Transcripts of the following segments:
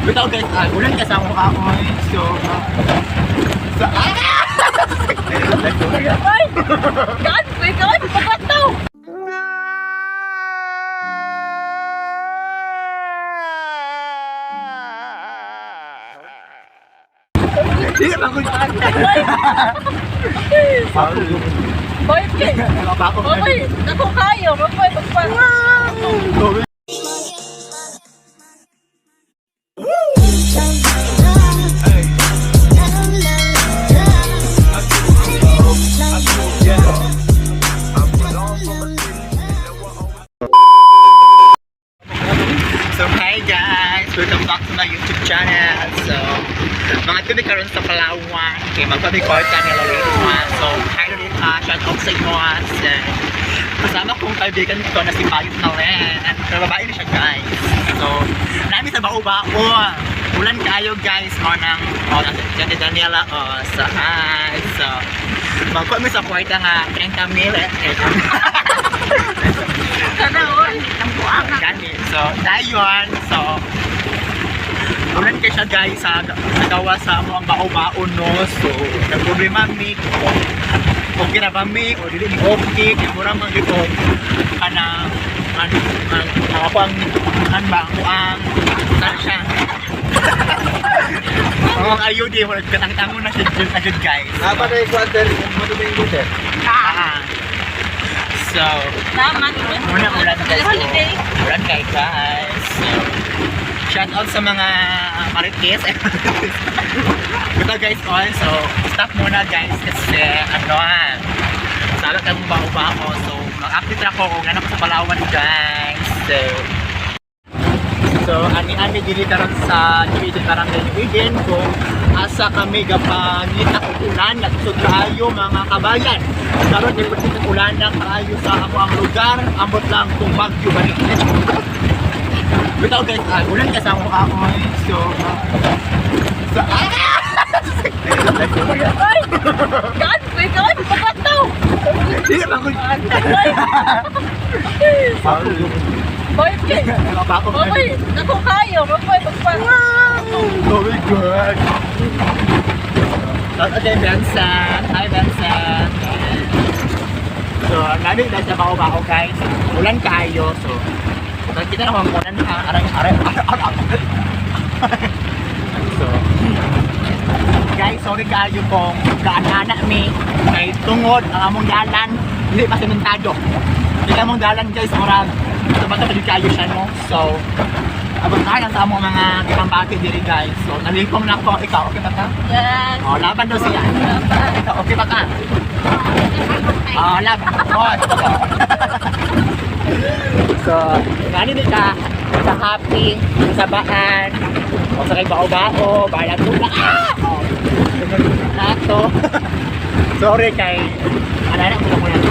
Bitaw guys, ulan ka sa mukha ko eh. So, Ay! God, wait, God, pagkataw! Hindi ka ako Boy, please! Boy, ako kayo, boy, pagpag... So hi guys! Welcome back to my YouTube channel. So, mga tubig karon sa Palawan. Okay, magpapikort kami lalating mo. So, hi ulit shout out sa inyo. Kasama kong kaibigan ko na si Payot na rin. Pero babae na siya guys. So, namin sa bao-bao. Ulan kayo guys. Nandito Daniela. So, hi. So, magkuha mo sa kwarta nga 30 mil. Sana, oy! Ang buang! Ganit. So, dayon. So, ulan kayo siya guys sa gawa sa mo ang bao-baon no. So, nagproblema mi kung okay na ba mi o dili ni okay kaya murang mga ito kanang ako ang ang siya ang ayudi mo nagkatang-tango na siya agad guys. Apa na yung quarter? Ano ba yung quarter? So, Tama, muna ulan guys. holiday. Ulan kayo guys. So, shout out sa mga marites. Ito guys on. So, stop muna guys kasi salat ang bao-bao. So, mag-update ako kung ano ko sa Palawan guys. So, ani-ani dili karon sa division Barangay Nuigin kung asa kami gapangita og ulan nagsud kaayo mga kabayan. Karon ni pagkita ulan na kaayo sa amo ang lugar, ambot lang kung bagyo ba ni. Bitaw guys, ulan ka sa mukha ko eh. So, Ay! God, wait, God, pagkataw! hindi ka ako Boy, please! Boy, ako kayo, boy, pagpag... Oh my God! Okay, Benson. Hi, Benson. So, namin dahil sa bao-bao guys. Ulan kayo. So, kita na kung ulan aray. So, guys, sorry kayo kung kaanana mi. Kay tungod ang among dalan. Hindi pa sementado. Hindi among dalan guys. Orang ito kayo siya no. So, abang tayo sa among mga kipambati diri guys. So, nalikom na ako. Ikaw, okay ba ka? Yes! Oh, laban daw siya. Ikaw, okay ba ka? Laban. So, gani din ka sa happy, sa baan, o sa kay bao-bao, bayan tula. Nato. Sorry kay anak mo ko yan.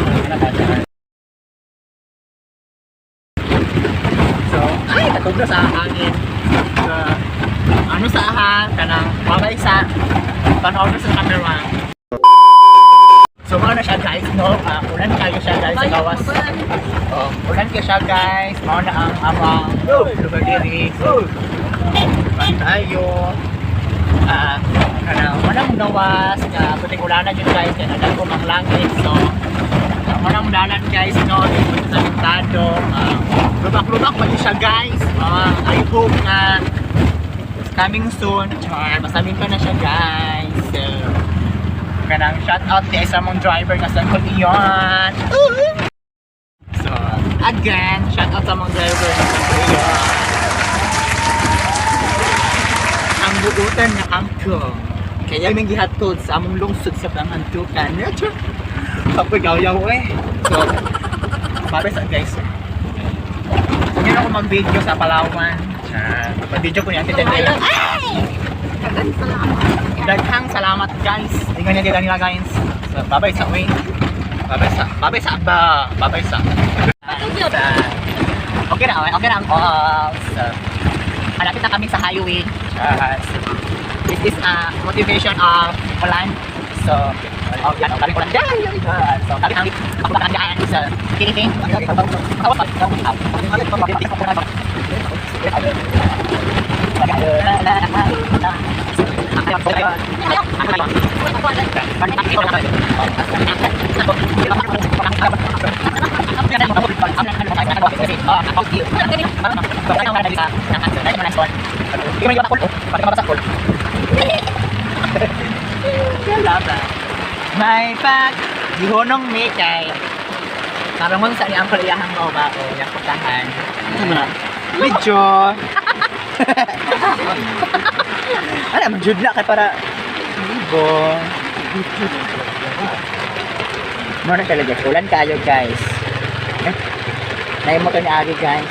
So, ay, natog na sa hangin. So, ano sa ahan, kanang babay sa panahon sa camera. So, mga na siya guys, no? Ulan kayo siya guys sa gawas. Ulan kayo siya guys. Mga na ang amang lugar diri. Tayo. Manang gawas. Puting ulanan yun guys. Yan, alam ko mang langit. So, manang dalan guys, no? Dito sa Pintado. Lubak-lubak pa yun siya guys. I hope na coming soon. Masamin pa na siya guys. So, kanang shout out kay sa mong driver nga sa Kulion. So, again, shout out sa mong driver nga sa Kulion. Ang buutan na angkong. Kaya may gihatod sa among lungsod sa Pangantukan. Kapag-yaw-yaw eh. So, sabi sa guys. Kung yun ako mag-video sa Palawan. Mag-video ko niya. Daghang salamat guys. Tingnan niyo nila guys. So, babay sa way. Babay sa ba. Okay na ang all. So, malapit na kami sa highway. This is a motivation of Poland. So, yan ang galing Poland. So, kami ako na kandiyan sa Kiniting. May pag gihonong mi kay karongon sa ni ang paliyahang mo ba o yang putahan. Medyo ano man jud na kay para libo. Mo na talaga ulan kayo guys. Naimo to ni Ari guys.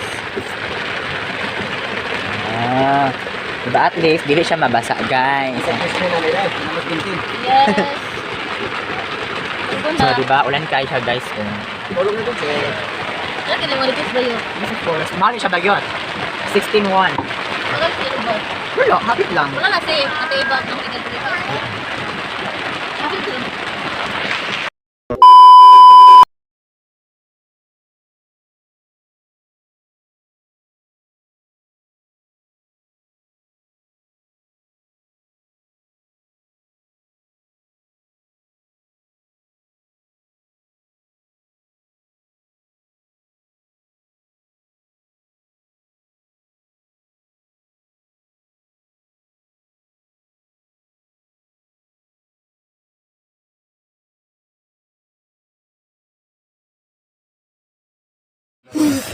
Diba at least dili siya mabasa guys. Yes. So diba ulan kayo siya guys. Tulong nito siya. Ano kinamalitis ba yun? Mali siya bagyot. 16-1. Wala sino ba? Wala, hapit lang. Wala kasi ate iba ang pinagkita. Bakit yun?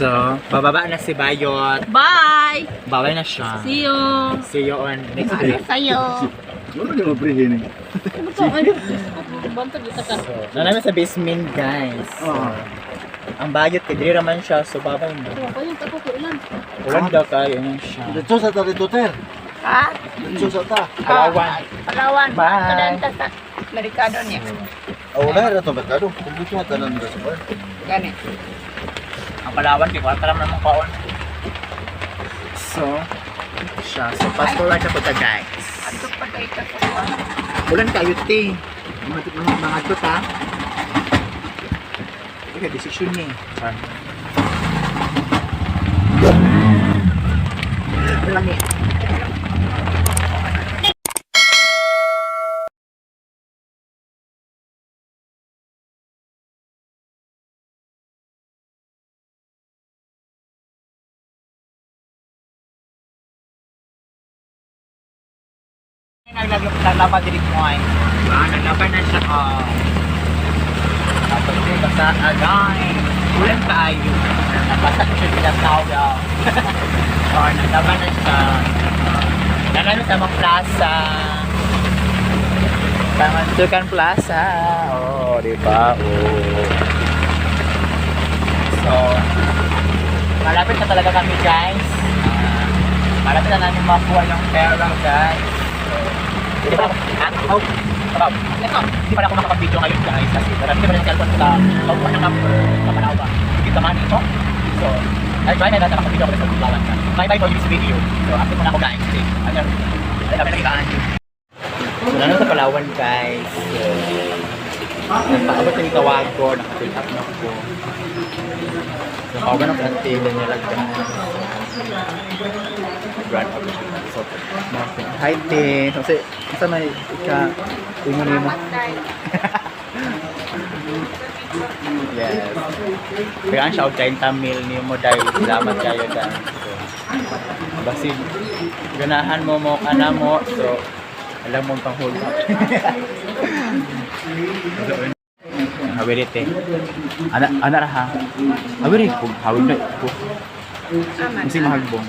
So, bababa na si Bayot. Bye! Bawal na siya. See you! See you on next week. Sa'yo! Ano niya mabrihin eh? Bantog kita ka. So, namin sa basement guys. Ang Bayot, kaya naman siya. So, babay na. Ako yung tako ko ilan. Ulan daw kayo na siya. Dito sa ta dito ter. Ha? Dito sa ta. Palawan. Palawan. Bye. Kadanta sa Merikado niya. Oh, na ra to merkado. Kung dito na tanan sa bar. Gani. Ang Palawan, di ko alam naman kaon. So, siya. So, fast forward na po ta guys. Ato pa tayo ka ko. Ulan kayo, te. Mga tot, ha? Ika, desisyon niya eh. Saan? Ulan niya. Naglalaban din mo ay. Naglaban na siya. Tapos din basta agay. Ulan kayo. Nabasa ko siya pinataw daw. Naglaban na siya. Naglaban sa mga plaza. Tamantukan Plaza. Oh, di ba? Oh. So, malapit na talaga kami guys. Malapit na namin makuha yung pera guys. Hindi pa ako makapag-video ngayon guys kasi marami naman yung cellphone sa pagkuha ng number sa Palawan. Hindi naman ito. So, ay try na natin makapag-video ako sa Palawan. Bye-bye for this video. So, after ko na ako guys. Ano nakitaan. Wala na sa Palawan guys. So, nagpaabot na yung tawago. Naka-fill up na ako. Nakawagan ng plantain nila guys. Brand up siya. So, hi te. Kasi, isa may ingon mo. Yes. Kaya ang shout kain Tamil niyo mo dahil salamat kayo guys. So, basi ganahan mo mo kana mo. So, alam mo pang hold up. Hawiri te. Ana ha. Hawiri ko. Hawiri na ko. Kasi mahagbong.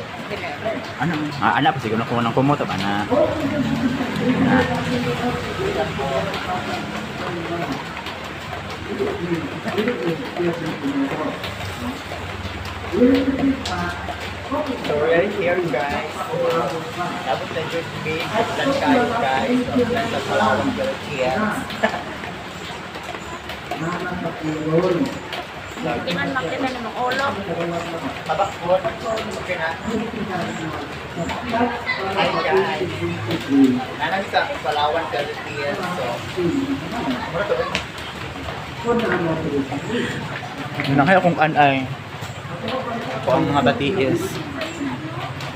Anak pa siguro kung nang kumoto pa na. So we're right here guys. Tapos na yung big plan kayo guys. Nasa Palawan Philippines. Iman makita na ng ulo. Mabakbot. Okay na. Hi guys. Nanan sa Palawan Philippines. So, muna to. Nakaya kung an ay. Ako ang mga batiis.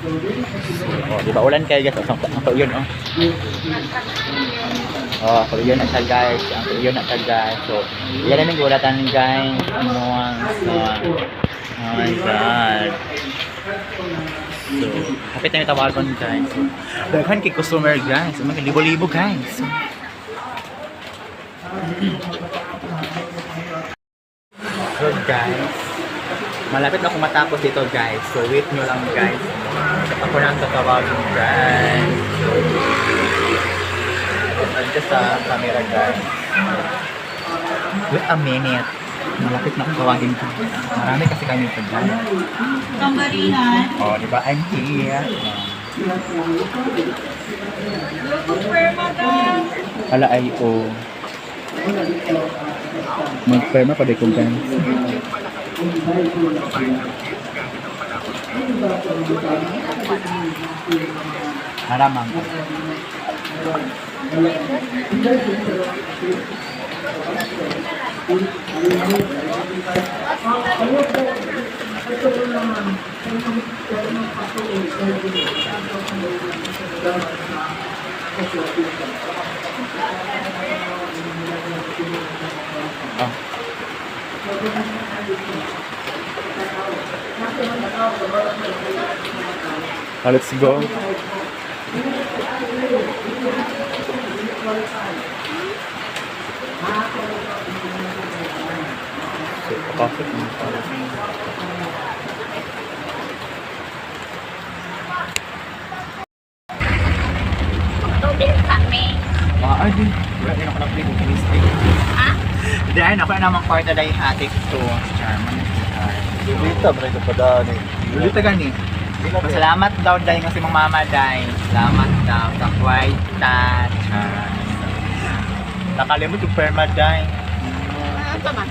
Oh, di ba ulan kayo guys? Ang yun oh. Oh, ako yun at guys. Ang yun at guys. So, yan namin gulatan guys. Oh my god. So, kapit na yung tawagon guys. So, daghan kay customer guys. Mga libo-libo guys. So guys, malapit na akong matapos dito guys. So wait nyo lang guys. Ako na ang tatawagan guys. So, andyan sa camera guys. Wait a minute. Malapit na akong tawagin ko. Marami kasi kami ito guys. Oh, diba? I'm here. Hala ay oh. Mag-perma pa din kong guys. Haramang. Oh. Oh, let's go. So, papasok mo. Tubig kami. Ay, di. Wala din ako na-play ng kinistig. Ha? Dahil ako na namang kwarta dahil hatik to. Charman. Dito, bro, ito pa daan eh. Dito gani. Salamat daw dahil nga si mong mama dahil. Salamat daw sa kwarta. Charman. Nakalimot yung perma dahil. Ito man.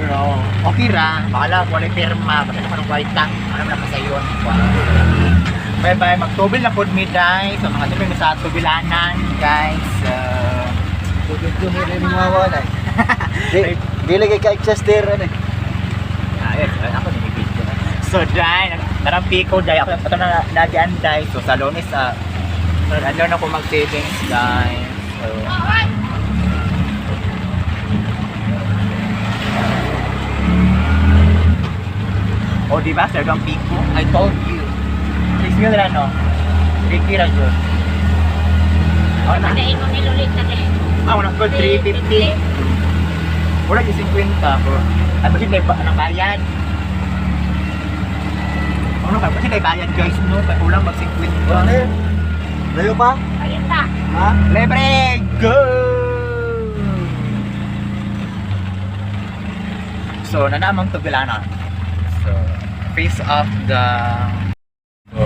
Pero, okay ra. Bakala, wala yung perma. Basta naman ng kwarta. Ano na pa sa iyo? Bye-bye. Magtubil na food me dahil. So, mga tubil sa tubilanan, guys. Dito nila yung mawawala eh. Di lagi ka-access there ano eh. Yes, ako din video. So, dahil, narampi ko dahil ako ito na nagyan dahil. So, sa Lonis, ano na ako mag-savings dahil. So, oh, diba, Sir Gang Pico? I told you. 6 mil na, no? Ricky ra yun. Oh, na. Padain mo nilulit na din. Wala ko 350. Wala yung 50 bro. Ay, bakit tayo bayad? Ano ka? Bakit tayo bayad guys, no? Ulang mag-50. Ano eh? Layo pa? Ayun ta. Ha? Libre! Go! So, nanamang tubilanan. So, face off the... So,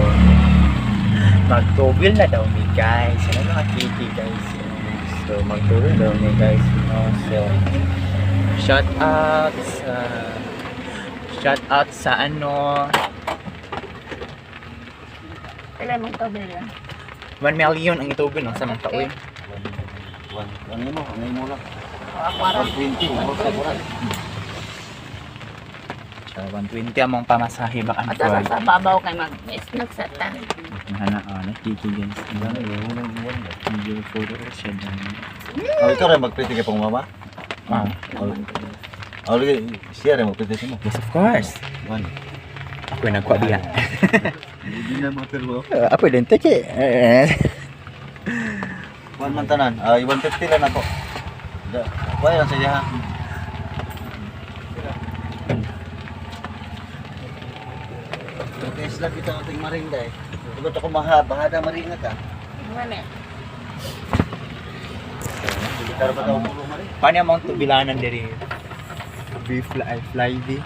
magtubil na daw ni guys. Ano mga kitty guys? So, magtubil daw ni guys. So, shout out sa ano... Kailan mong tubig yan? 1 million ang itubil ng samang taon. Ano mo? Ano mo lang? Ako aram. 20. Ano sa buran? So, 120 among pamasahe baka ang At sa babaw kay mag-snack sa tan. Hana, nakiki guys. Video photo siya dyan. Oh, ito rin magpriti ka pang mama? Ah, Oh, lagi siya rin magpriti mo. yes of course. One. Ako yung nagkwa biya. Hindi na materbo. Ako din, teke. One man tanan. 150 lang ako. Kuha lang sa iya ha. Okay, slap kita ating marinda eh. Diba ito ko bahada maringa ka? Mane. Hindi ka pa daw pulo marin. Paano yung mga tubilanan diri? Beef fly day.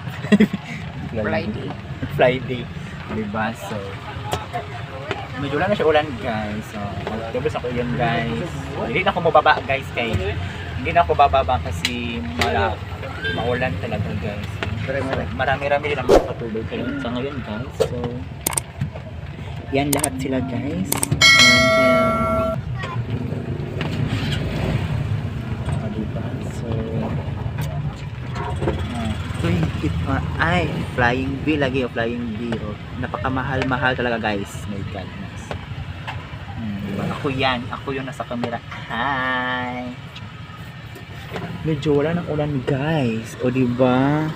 Friday. Friday. Diba? So, medyo lang na siya ulan guys. So, magtubos ako yun guys. Hindi na ako mababa guys kay hindi na ako bababa kasi maulan talaga guys. Marami-rami din ang mga patubig kayo sa ngayon guys. So, yan lahat sila guys. And diba? So, 20 Ay, flying V lagi o flying V. Oh. Napakamahal-mahal talaga guys. My goodness. Diba? Ako yung nasa camera. Hi! Medyo wala ng ulan guys. O diba?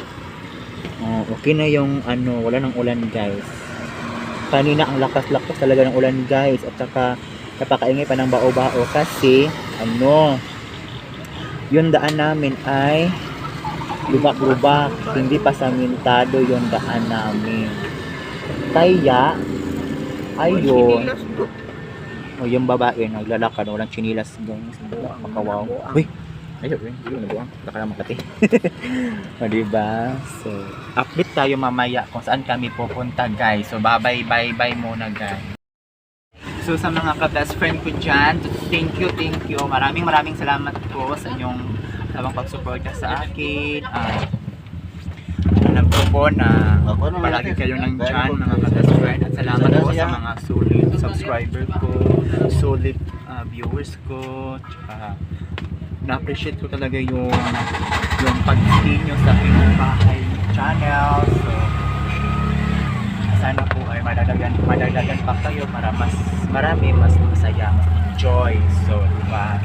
Oh, okay na yung wala ng ulan guys. Kanina ang lakas-lakas talaga ng ulan guys. At saka napakaingay pa ng bao-bao kasi yung daan namin ay lubak-lubak, hindi pa samentado yung daan namin. Kaya, ayun. O, yung babae, naglalakad, walang chinilas guys. Makawaw. Uy! Ayun, hindi mo nabuang. Baka lang makati. O, diba? So, update tayo mamaya kung saan kami pupunta guys. So, bye-bye muna guys. So, sa mga ka-best friend ko dyan, thank you. Maraming salamat po sa inyong habang pagsuporta sa akin. Alam ko po na palagi kayo nandyan mga ka-best friend. At salamat po sa mga solid subscriber ko, solid viewers ko. Tsaka na-appreciate ko talaga yung pag-stay nyo sa aking bahay channel. So, sana po ay madagdagan pa kayo para mas masaya, mas enjoy. So, diba?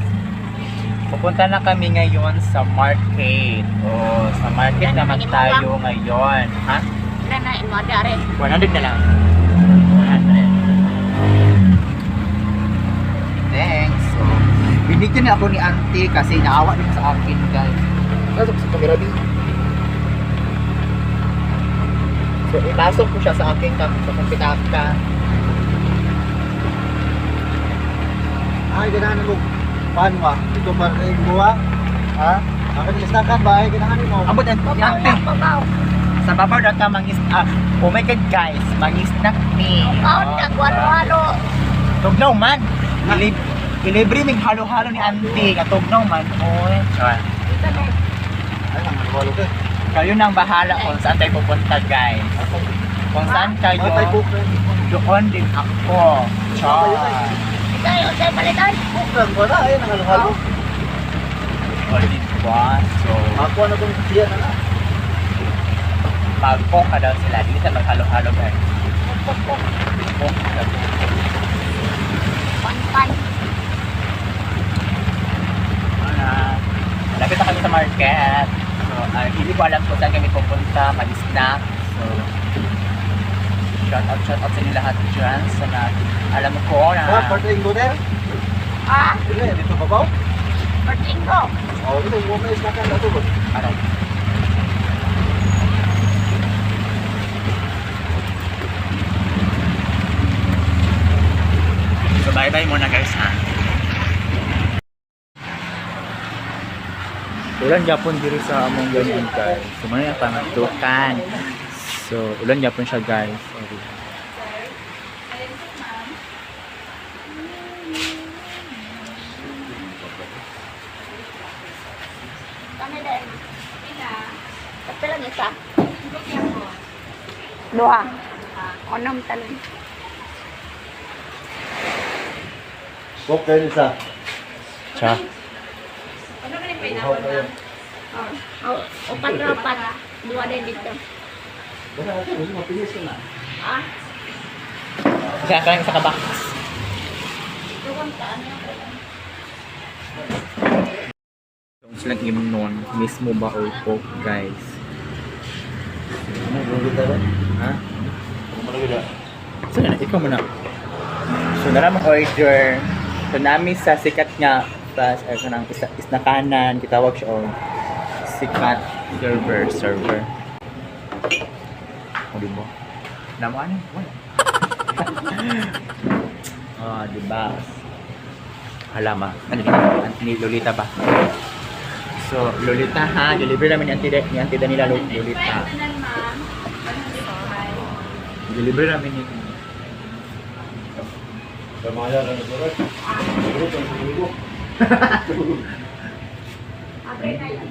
Pupunta na kami ngayon sa market. Sa market naman tayo ngayon. Ha? Ilan na mo dare? 100 na lang. 100. Thanks. So, binigyan na ako ni auntie kasi naawa din sa akin guys. Pasok sa camera din. So, ipasok ko siya sa akin sa kompitaka. Ay, ganahan mo. Paano ba? Ito para kayo buwa? Ha? Akin listakan ba? Ay, ganahan mo. Abot ang auntie. Sa babaw na ka oh my god guys, mangis-snack me. Nagwalo-halo. Tugnaw man. Ilibre mig halo-halo ni auntie. Katugnaw man. Oy. Ay, nangawalo ka. Kayo nang bahala kung saan tayo pupunta guys. Kung saan kayo, doon din ako. Char. Kayo sa palitan. Bukran ba na? Ay, nangalo-halo. O diba? So, Ako na itong siya na na. pagpong ka daw sila. Dito sa maghalo-halo guys. Pagpong ka daw. Pantay. Malapit na kami sa market. So, hindi ko alam kung saan kami pupunta, mag-snack. So, shout out sa inyo lahat dyan. Sana, alam ko na... Parting go there? Dito ka ba? Pertinggo. Dito mo may listakan na ito. Ano? So, bye-bye muna guys ha. Ulan Japon diri sa among ganyan guys. So, muna yung pangatukan. So, ulan Japon siya guys. Okay. Kami din. Kapila ni sa. Dua. Onom talon. Okay, isa. Cha. Opat na opat. Dua din dito. Mapinis ko na. Kasi ka lang isa ka box. Yung silang imnon, mismo ba o po guys? Ano, gugit na ba? Ha? Ano gila? So, ikaw muna. So, naramang order. So, namin sa sikat nga kanang isnakanan, kitawag siya o sikat server. O, diba? Naman, wala. Diba? Halama. Ano ni Lolita ba? So, Lolita ha. Deliver namin ni Auntie Danila Lolita. Deliver namin ni Pamaya na ito rin. Abre na yan.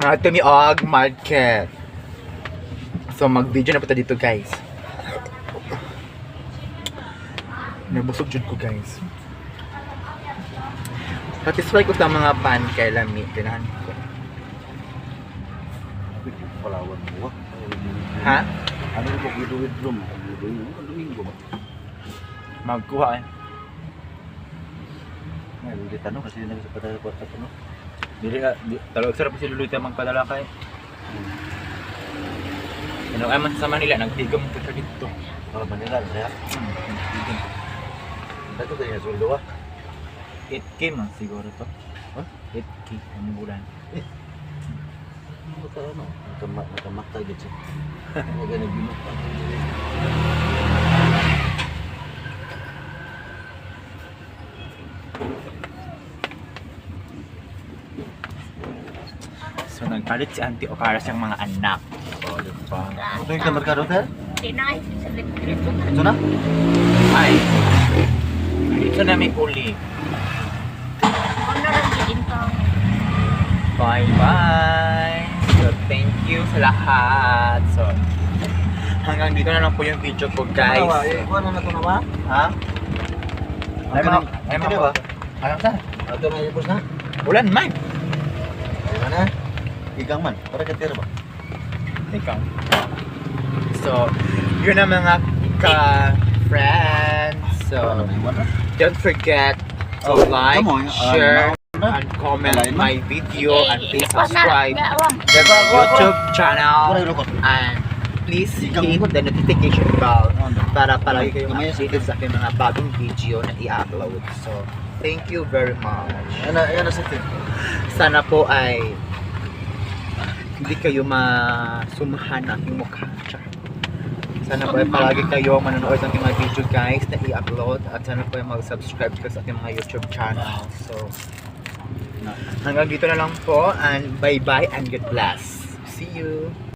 Ito mi og market. So mag-video na po tayo dito guys. Nabusog jud ko guys. Satisfy ko sa mga pan kay lami. Tinahan ko. Palawan mo. Ha? Ano ko gituwid drum? Domingo ba? Magkuha eh. Ay, hindi tanong kasi nagsapadala ko sa tanong. Dili talagang sarap si Luluy tayo magpadala kay. Ano ay man sa Manila nagtigam po siya dito. Para Manila, saya. Dito kayo sweldo ah. 8K man siguro to. Ha? 8K ang bulan. Nakamatay dito. Ano ganun binok pa. So nagpalit si Auntie o para siyang mga anak. Oh, di pa. Ito yung kamarkado tayo? Tinay, sa electric. Ito na? Ay! Dito na may uli. Ano lang din ka? Bye-bye! So thank you sa lahat. So hanggang dito na lang po yung video ko guys. Ano na ito na ba? Ha? Ay mga... Ay Ito mga... ba? Ano sa? Ito na yung bus na? Ulan man! Ito na? Igang man. Para katira ba? Ikaw. So, yun ang mga ka-friends. So, don't forget to Oh, like, come on, share, na. and comment Alain mo. my video and please subscribe Diba? YouTube channel Kuray lukot. and please hit Ikaw mo. the notification bell Ano? para palagi kayong Kamay- updated sa aking mga bagong video na i-upload. So, thank you very much. Yan na sa tip. Sana po ay hindi kayo masumahan ng aking mukha. Tsaka, sana po ay palagi kayo manonood ng aking mga video guys na i-upload at sana po ay mag-subscribe ka sa aking mga YouTube channel. So, hanggang dito na lang po and bye-bye and God bless. See you!